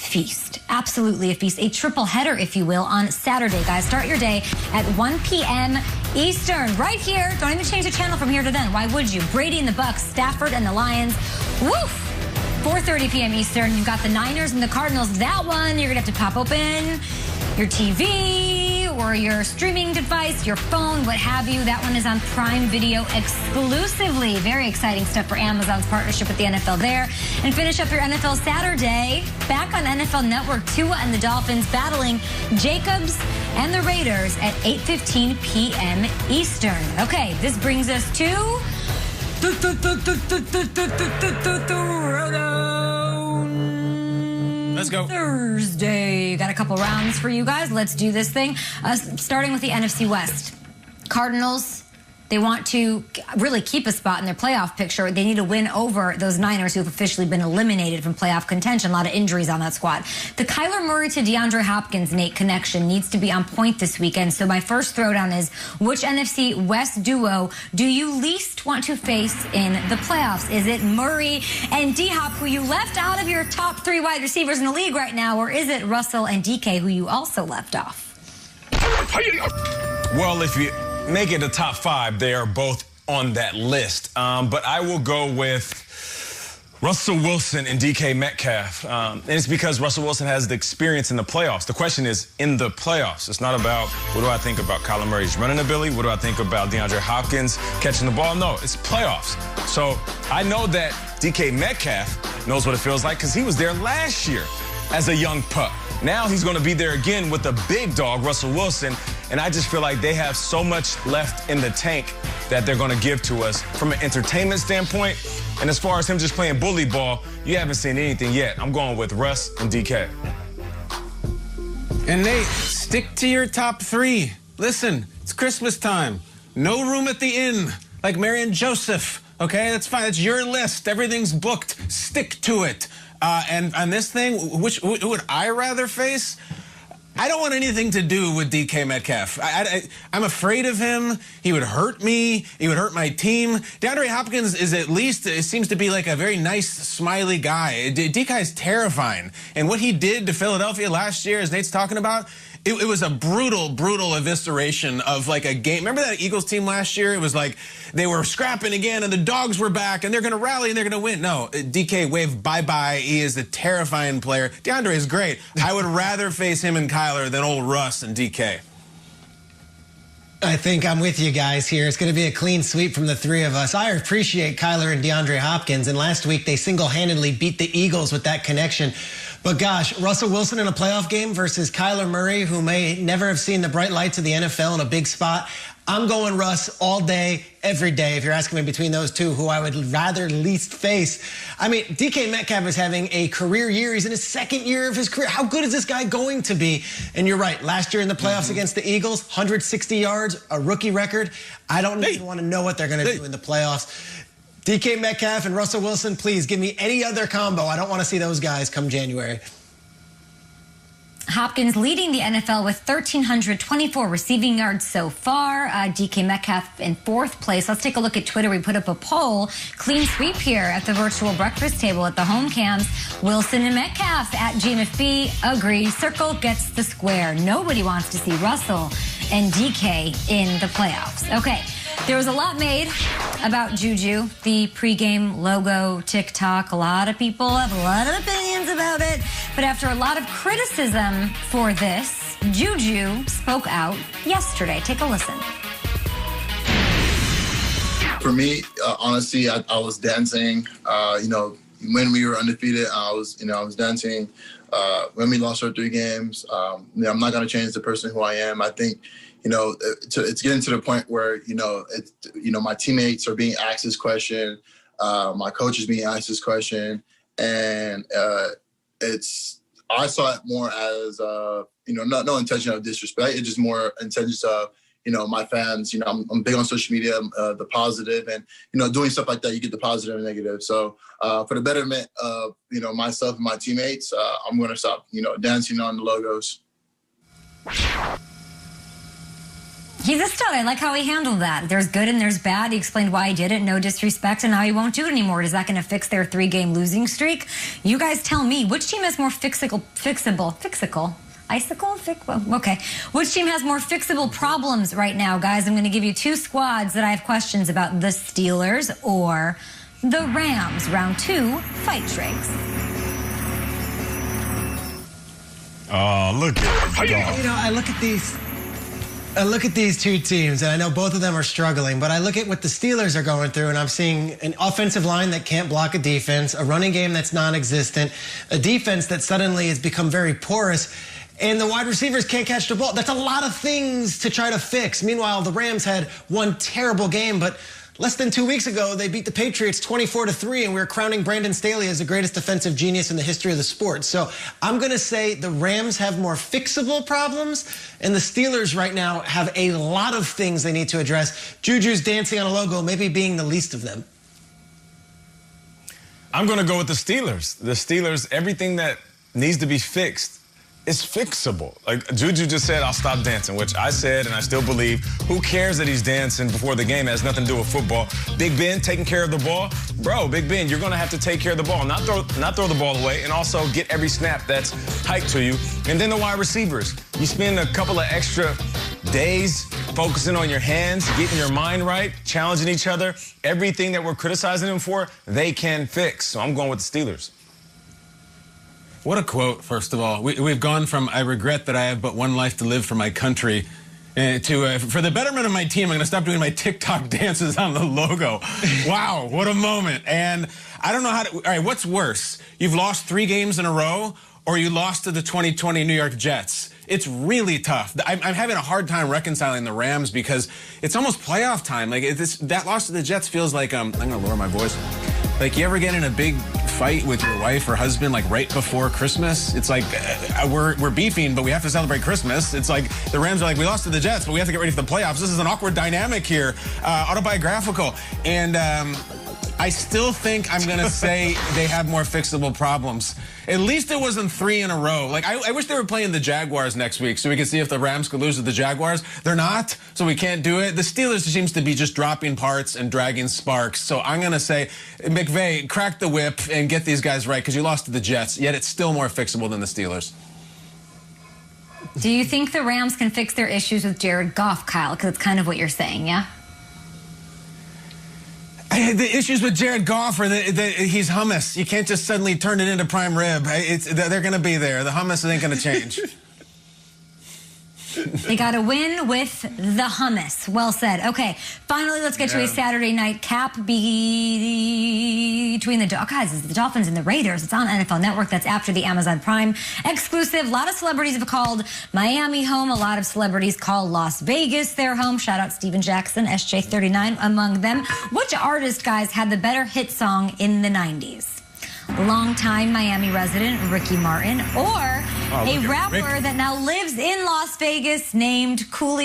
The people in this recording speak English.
feast. Absolutely a feast. A triple header, if you will, on Saturday, guys. Start your day at 1 p.m. Eastern. Right here. Don't even change the channel from here to then. Why would you? Brady and the Bucks, Stafford and the Lions. Woof! 4:30 p.m. Eastern. You've got the Niners and the Cardinals. That one, you're going to have to pop open your TV or your streaming device, your phone, what have you. That one is on Prime Video exclusively. Very exciting stuff for Amazon's partnership with the NFL there. And finish up your NFL Saturday back on NFL Network. Tua and the Dolphins battling Jacobs and the Raiders at 8:15 p.m. Eastern. Okay, this brings us to Let's go. Thursday. Got a couple rounds for you guys. Let's do this thing. Starting with the NFC West. Cardinals, they want to really keep a spot in their playoff picture. They need to win over those Niners who have officially been eliminated from playoff contention. A lot of injuries on that squad. The Kyler Murray to DeAndre Hopkins, Nate, connection needs to be on point this weekend. So my first throwdown is, which NFC West duo do you least want to face in the playoffs? Is it Murray and D-Hop, who you left out of your top 3 wide receivers in the league right now, or is it Russell and DK, who you also left off? Well, if you make it a top 5, they are both on that list. But I will go with Russell Wilson and DK Metcalf. And it's because Russell Wilson has the experience in the playoffs. The question is, in the playoffs. It's not about, what do I think about Kyler Murray's running ability? What do I think about DeAndre Hopkins catching the ball? No, it's playoffs. So I know that DK Metcalf knows what it feels like because he was there last year as a young pup. Now he's going to be there again with the big dog, Russell Wilson. And I just feel like they have so much left in the tank that they're going to give to us from an entertainment standpoint. And as far as him just playing bully ball, you haven't seen anything yet. I'm going with Russ and DK. And Nate, stick to your top 3. Listen, it's Christmas time. No room at the inn, like Mary and Joseph. Okay, that's fine. It's your list. Everything's booked. Stick to it. And on this thing, which would I rather face? I don't want anything to do with DK Metcalf. I'm afraid of him. He would hurt me. He would hurt my team. DeAndre Hopkins is at least, it seems to be like a very nice, smiley guy. DK is terrifying. And what he did to Philadelphia last year, as Nate's talking about, it was a brutal, brutal evisceration of like a game. Remember that Eagles team last year? It was like they were scrapping again and the dogs were back and they're going to rally and they're going to win. No, DK waved bye-bye. He is a terrifying player. DeAndre is great. I would rather face him and Kyler than old Russ and DK. I think I'm with you guys here. It's going to be a clean sweep from the 3 of us. I appreciate Kyler and DeAndre Hopkins, and last week they single-handedly beat the Eagles with that connection. But gosh, Russell Wilson in a playoff game versus Kyler Murray, who may never have seen the bright lights of the NFL in a big spot. I'm going Russ all day, every day. If you're asking me between those two, who I would rather least face. I mean, DK Metcalf is having a career year. He's in his 2nd year of his career. How good is this guy going to be? And you're right. Last year in the playoffs against the Eagles, 160 yards, a rookie record. I don't even want to know what they're going to do in the playoffs. DK Metcalf and Russell Wilson, please give me any other combo. I don't want to see those guys come January. Hopkins leading the NFL with 1,324 receiving yards so far. DK Metcalf in 4th place. Let's take a look at Twitter. We put up a poll. Clean sweep here at the virtual breakfast table at the home cams. Wilson and Metcalf at GMFB agree. Circle gets the square. Nobody wants to see Russell and DK in the playoffs. Okay. There was a lot made about Juju, the pregame logo, TikTok. A lot of people have a lot of opinions about it. But after a lot of criticism for this, Juju spoke out yesterday. Take a listen. For me, honestly, I was dancing. When we were undefeated, I was dancing. When we lost our 3 games, I'm not going to change the person who I am. I think, it's getting to the point where, my teammates are being asked this question. My coach is being asked this question. And I saw it more as, no intention of disrespect. It's just more intentions of, my fans, I'm big on social media, the positive, and, doing stuff like that, you get the positive and negative. So for the betterment of, myself and my teammates, I'm going to stop, dancing on the logos. He's a stud. I like how he handled that. There's good and there's bad. He explained why he did it. No disrespect, and now he won't do it anymore. Is that going to fix their 3-game losing streak? You guys tell me. Which team has more fixable? Okay. Which team has more fixable problems right now, guys? I'm going to give you 2 squads that I have questions about: the Steelers or the Rams. Round 2, fight, Schrags. Oh, look at it. You know, I look at these 2 teams, and I know both of them are struggling, but I look at what the Steelers are going through, and I'm seeing an offensive line that can't block a defense, a running game that's non-existent, a defense that suddenly has become very porous, and the wide receivers can't catch the ball. That's a lot of things to try to fix. Meanwhile, the Rams had one terrible game, but less than 2 weeks ago, they beat the Patriots 24-3, and we were crowning Brandon Staley as the greatest defensive genius in the history of the sport. So I'm going to say the Rams have more fixable problems, and the Steelers right now have a lot of things they need to address. Juju's dancing on a logo, maybe being the least of them. I'm going to go with the Steelers. The Steelers, everything that needs to be fixed is fixable. Like Juju just said, I'll stop dancing, which I said, and I still believe. Who cares that he's dancing before the game? It has nothing to do with football. Big Ben taking care of the ball. Bro, Big Ben, you're going to have to take care of the ball, not throw the ball away, and also get every snap that's hiked to you. And then the wide receivers. You spend a couple of extra days focusing on your hands, getting your mind right, challenging each other. Everything that we're criticizing them for, they can fix. So I'm going with the Steelers. What a quote, first of all. We've gone from "I regret that I have but one life to live for my country" to "for the betterment of my team, I'm going to stop doing my TikTok dances on the logo." Wow, what a moment. And I don't know how to... All right, what's worse? You've lost 3 games in a row, or you lost to the 2020 New York Jets? It's really tough. I'm having a hard time reconciling the Rams because it's almost playoff time. Like that loss to the Jets feels like... I'm going to lower my voice. Like, you ever get in a big fight with your wife or husband, like, right before Christmas? It's like, we're beefing, but we have to celebrate Christmas. It's like the Rams are like, we lost to the Jets, but we have to get ready for the playoffs. This is an awkward dynamic here, autobiographical. And I still think I'm going to say they have more fixable problems. At least it wasn't 3 in a row. Like, I wish they were playing the Jaguars next week so we could see if the Rams could lose to the Jaguars. They're not, so we can't do it. The Steelers seems to be just dropping parts and dragging sparks. So I'm going to say, McVay, crack the whip and get these guys right, because you lost to the Jets, yet it's still more fixable than the Steelers. Do you think the Rams can fix their issues with Jared Goff, Kyle? Because it's kind of what you're saying, yeah? The issues with Jared Goff are that he's hummus. You can't just suddenly turn it into prime rib. They're going to be there. The hummus ain't going to change. They got to win with the hummus. Well said. Okay, finally, let's get to a Saturday night cap between the Dolphins and the Raiders. It's on NFL Network. That's after the Amazon Prime exclusive. A lot of celebrities have called Miami home. A lot of celebrities call Las Vegas their home. Shout out Steven Jackson, SJ39 among them. Which artist, guys, had the better hit song in the 90s? Longtime Miami resident Ricky Martin, or a rapper that now lives in Las Vegas named Cooley?